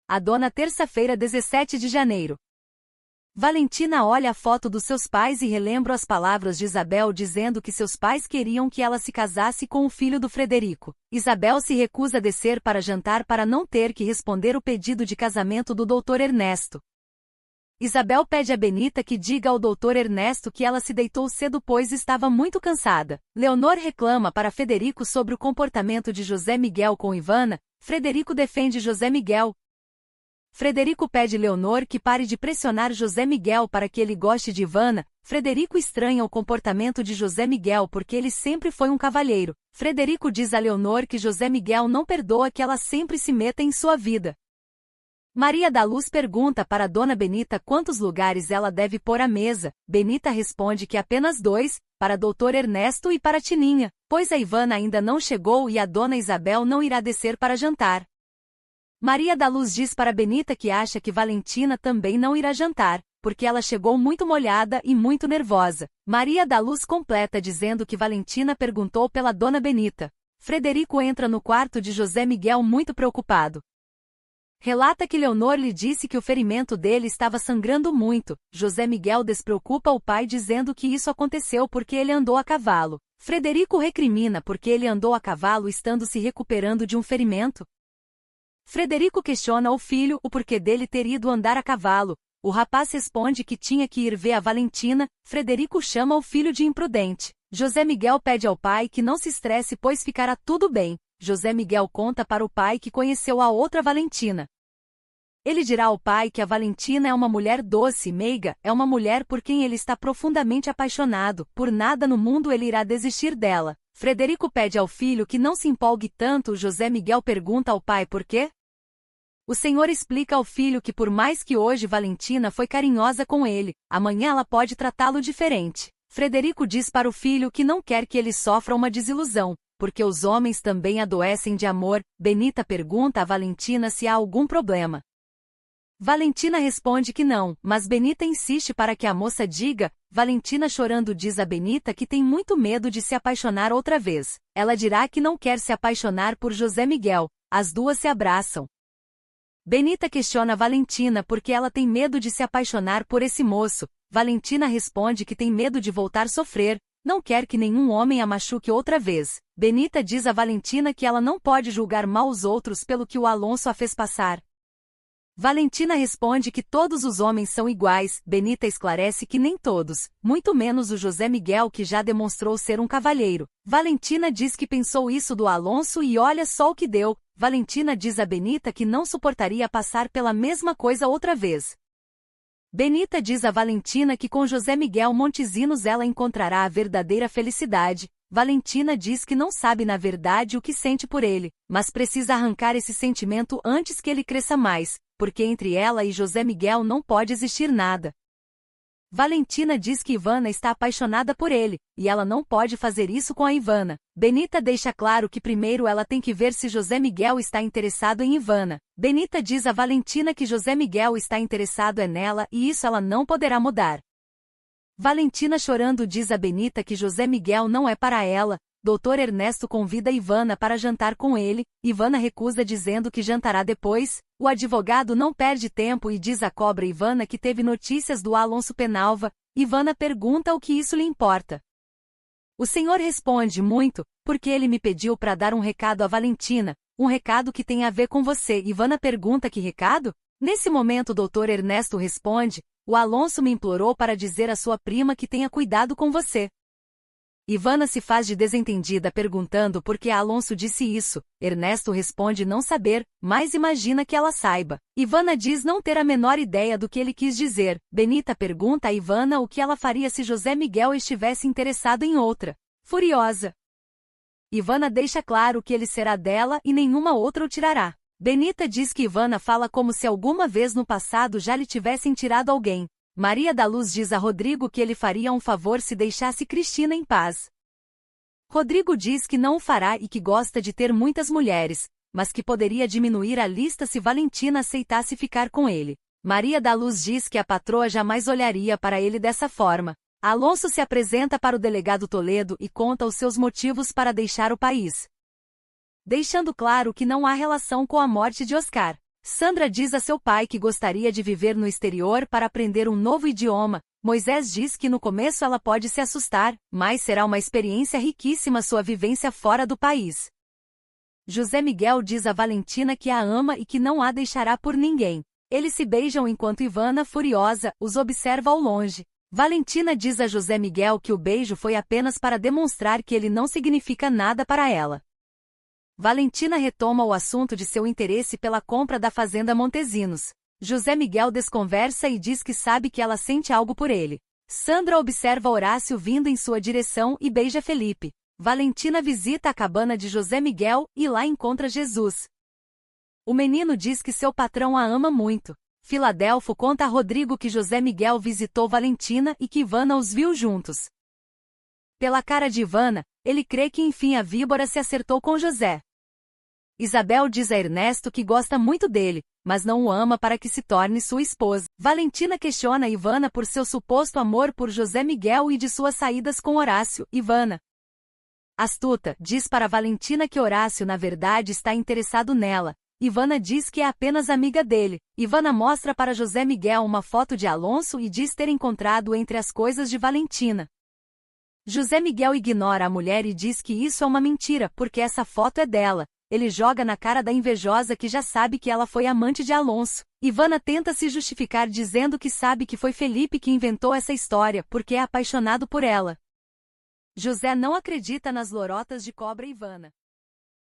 A dona terça-feira 17 de janeiro. Valentina olha a foto dos seus pais e relembra as palavras de Isabel dizendo que seus pais queriam que ela se casasse com o filho do Frederico. Isabel se recusa a descer para jantar para não ter que responder o pedido de casamento do Dr. Ernesto. Isabel pede a Benita que diga ao Dr. Ernesto que ela se deitou cedo pois estava muito cansada. Leonor reclama para Frederico sobre o comportamento de José Miguel com Ivana. Frederico defende José Miguel. Frederico pede Leonor que pare de pressionar José Miguel para que ele goste de Ivana. Frederico estranha o comportamento de José Miguel porque ele sempre foi um cavalheiro. Frederico diz a Leonor que José Miguel não perdoa que ela sempre se meta em sua vida. Maria da Luz pergunta para Dona Benita quantos lugares ela deve pôr à mesa. Benita responde que apenas 2, para Dr. Ernesto e para Tininha, pois a Ivana ainda não chegou e a Dona Isabel não irá descer para jantar. Maria da Luz diz para Benita que acha que Valentina também não irá jantar, porque ela chegou muito molhada e muito nervosa. Maria da Luz completa dizendo que Valentina perguntou pela Dona Benita. Frederico entra no quarto de José Miguel muito preocupado. Relata que Leonor lhe disse que o ferimento dele estava sangrando muito. José Miguel despreocupa o pai dizendo que isso aconteceu porque ele andou a cavalo. Frederico recrimina porque ele andou a cavalo estando se recuperando de um ferimento. Frederico questiona ao filho o porquê dele ter ido andar a cavalo. O rapaz responde que tinha que ir ver a Valentina. Frederico chama o filho de imprudente. José Miguel pede ao pai que não se estresse pois ficará tudo bem. José Miguel conta para o pai que conheceu a outra Valentina. Ele dirá ao pai que a Valentina é uma mulher doce e meiga, é uma mulher por quem ele está profundamente apaixonado, por nada no mundo ele irá desistir dela. Frederico pede ao filho que não se empolgue tanto. José Miguel pergunta ao pai por quê. O senhor explica ao filho que por mais que hoje Valentina foi carinhosa com ele, amanhã ela pode tratá-lo diferente. Frederico diz para o filho que não quer que ele sofra uma desilusão, porque os homens também adoecem de amor. Benita pergunta a Valentina se há algum problema. Valentina responde que não, mas Benita insiste para que a moça diga. Valentina chorando diz a Benita que tem muito medo de se apaixonar outra vez. Ela dirá que não quer se apaixonar por José Miguel. As duas se abraçam. Benita questiona Valentina porque ela tem medo de se apaixonar por esse moço. Valentina responde que tem medo de voltar a sofrer, não quer que nenhum homem a machuque outra vez. Benita diz a Valentina que ela não pode julgar mal os outros pelo que o Alonso a fez passar. Valentina responde que todos os homens são iguais. Benita esclarece que nem todos, muito menos o José Miguel que já demonstrou ser um cavalheiro. Valentina diz que pensou isso do Alonso e olha só o que deu. Valentina diz a Benita que não suportaria passar pela mesma coisa outra vez. Benita diz a Valentina que com José Miguel Montezinos ela encontrará a verdadeira felicidade. Valentina diz que não sabe na verdade o que sente por ele, mas precisa arrancar esse sentimento antes que ele cresça mais, porque entre ela e José Miguel não pode existir nada. Valentina diz que Ivana está apaixonada por ele, e ela não pode fazer isso com a Ivana. Benita deixa claro que primeiro ela tem que ver se José Miguel está interessado em Ivana. Benita diz a Valentina que José Miguel está interessado nela e isso ela não poderá mudar. Valentina chorando diz a Benita que José Miguel não é para ela. Dr. Ernesto convida Ivana para jantar com ele. Ivana recusa dizendo que jantará depois. O advogado não perde tempo e diz à cobra Ivana que teve notícias do Alonso Penalva. Ivana pergunta o que isso lhe importa. O senhor responde muito, porque ele me pediu para dar um recado a Valentina, um recado que tem a ver com você. Ivana pergunta que recado? Nesse momento o Dr. Ernesto responde, o Alonso me implorou para dizer à sua prima que tenha cuidado com você. Ivana se faz de desentendida perguntando por que Alonso disse isso. Ernesto responde não saber, mas imagina que ela saiba. Ivana diz não ter a menor ideia do que ele quis dizer. Benita pergunta a Ivana o que ela faria se José Miguel estivesse interessado em outra. Furiosa, Ivana deixa claro que ele será dela e nenhuma outra o tirará. Benita diz que Ivana fala como se alguma vez no passado já lhe tivessem tirado alguém. Maria da Luz diz a Rodrigo que ele faria um favor se deixasse Cristina em paz. Rodrigo diz que não o fará e que gosta de ter muitas mulheres, mas que poderia diminuir a lista se Valentina aceitasse ficar com ele. Maria da Luz diz que a patroa jamais olharia para ele dessa forma. Alonso se apresenta para o delegado Toledo e conta os seus motivos para deixar o país, deixando claro que não há relação com a morte de Oscar. Sandra diz a seu pai que gostaria de viver no exterior para aprender um novo idioma. Moisés diz que no começo ela pode se assustar, mas será uma experiência riquíssima sua vivência fora do país. José Miguel diz a Valentina que a ama e que não a deixará por ninguém. Eles se beijam enquanto Ivana, furiosa, os observa ao longe. Valentina diz a José Miguel que o beijo foi apenas para demonstrar que ele não significa nada para ela. Valentina retoma o assunto de seu interesse pela compra da fazenda Montesinos. José Miguel desconversa e diz que sabe que ela sente algo por ele. Sandra observa Horácio vindo em sua direção e beija Felipe. Valentina visita a cabana de José Miguel e lá encontra Jesus. O menino diz que seu patrão a ama muito. Filadelfo conta a Rodrigo que José Miguel visitou Valentina e que Ivana os viu juntos. Pela cara de Ivana, ele crê que enfim a víbora se acertou com José. Isabel diz a Ernesto que gosta muito dele, mas não o ama para que se torne sua esposa. Valentina questiona Ivana por seu suposto amor por José Miguel e de suas saídas com Horácio. Ivana, astuta, diz para Valentina que Horácio na verdade está interessado nela. Ivana diz que é apenas amiga dele. Ivana mostra para José Miguel uma foto de Alonso e diz ter encontrado entre as coisas de Valentina. José Miguel ignora a mulher e diz que isso é uma mentira, porque essa foto é dela. Ele joga na cara da invejosa que já sabe que ela foi amante de Alonso. Ivana tenta se justificar dizendo que sabe que foi Felipe que inventou essa história, porque é apaixonado por ela. José não acredita nas lorotas de cobra Ivana.